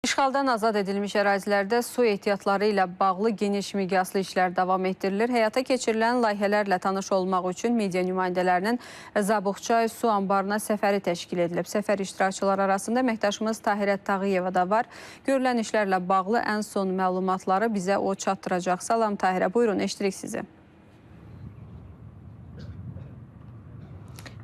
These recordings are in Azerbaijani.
İşğaldan azad edilmiş ərazilərdə su ehtiyatları ilə bağlı geniş miqyaslı işlər davam etdirilir. Həyata keçirilən layihələrlə tanış olmaq üçün media nümayəndələrinin Zabuqçay su anbarına səfəri təşkil edilib. Səfər iştirakçıları arasında əməkdaşımız Tahirə Tağıyeva da var. Görülən işlərlə bağlı ən son məlumatları bizə o çatdıracaq. Salam Tahirə, buyurun, eşidirik sizi.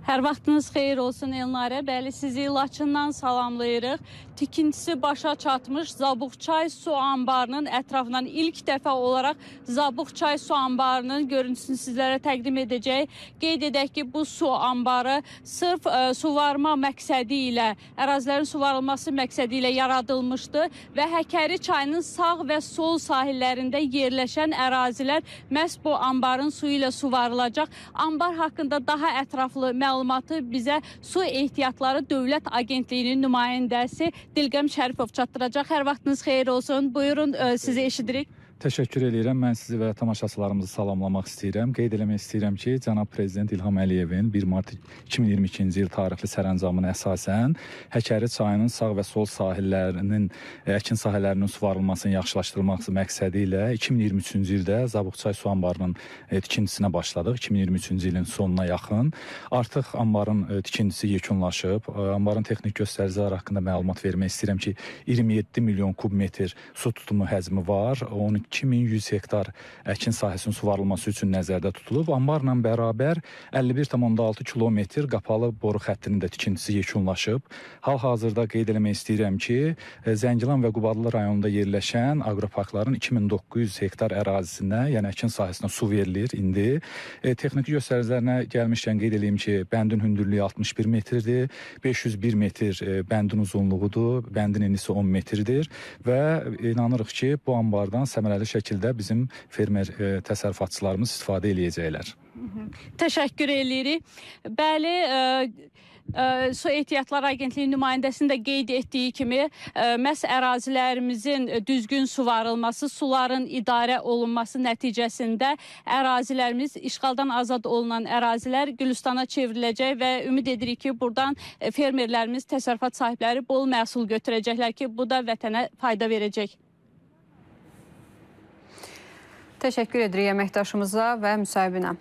Hər vaxtınız xeyir olsun Elnarə. Bəli, sizi Laçından salamlayırıq. Tikintisi başa çatmış Zabuqçay su anbarının ətrafından ilk dəfə olaraq Zabuqçay su anbarının görüntüsünü sizlərə təqdim edəcək. Qeyd edək ki, bu su anbarı sırf suvarma məqsədi ilə, ərazilərin suvarılması məqsədi ilə yaradılmışdı və Həkəri çayının sağ və sol sahillərində yerləşən ərazilər məhz bu anbarın suyu ilə suvarılacaq. Anbar haqqında daha ətraflı məlumatı bizə Su Ehtiyatları Dövlət Agentliyinin nümayəndəsi Dilqəm Şərifov çatdıracaq. Hər vaxtınız xeyir olsun. Buyurun, sizi eşidirik. Təşəkkür edirəm. Mən sizi və tamaşaçılarımızı salamlamaq istəyirəm. Qeyd eləmək istəyirəm ki, cənab prezident İlham Əliyevin 1 mart 2022-ci il tarixli sərəncamına əsasən Həkəri çayının sağ və sol sahillərinin, əkin sahələrinin suvarılmasının yaxşılaşdırılması məqsədi ilə 2023-cü ildə Zabuqçay su anbarının tikintisinə başladıq. 2023-cü ilin sonuna yaxın. Artıq anbarın tikintisi yekunlaşıb. Anbarın texnik göstəriciləri haqqında məlumat vermək istəyirəm ki, 27 milyon kubmetr su tutumu həcmi var. 2100 hektar əkin sahəsinin suvarılması üçün nəzərdə tutulub. Anbarla bərabər 51,6 kilometr qapalı boru xəttinin də tikintisi yekunlaşıb. Hal-hazırda qeyd eləmək istəyirəm ki, Zəngilan və Qubadlı rayonunda yerləşən aqroparkların 2900 hektar ərazisinə, yəni əkin sahəsinə su verilir indi. Texniki göstəricilərinə gəlmişkən qeyd edeyim ki, bəndin hündürlüyü 61 metrdir, 501 metr bəndin uzunluğudur, bəndin enisi 10 metrdir və inanırıq ki, bu anbardan səmərəli şəkildə bizim fermer təsərrüfatçılarımız istifadə eləyəcəklər. Təşəkkür edirik. Bəli, Su Ehtiyatları Agentliyi nümayəndəsinin də qeyd etdiyi kimi, məhz ərazilərimizin düzgün suvarılması, suların idarə olunması nəticəsində ərazilərimiz, işğaldan azad olunan ərazilər Gülüstana çevriləcək və ümid edirik ki, buradan fermerlərimiz, təsərrüfat sahibləri bol məhsul götürəcəklər ki, bu da vətənə fayda verəcək. Təşəkkür edirik əməkdaşımıza və müsahibinə.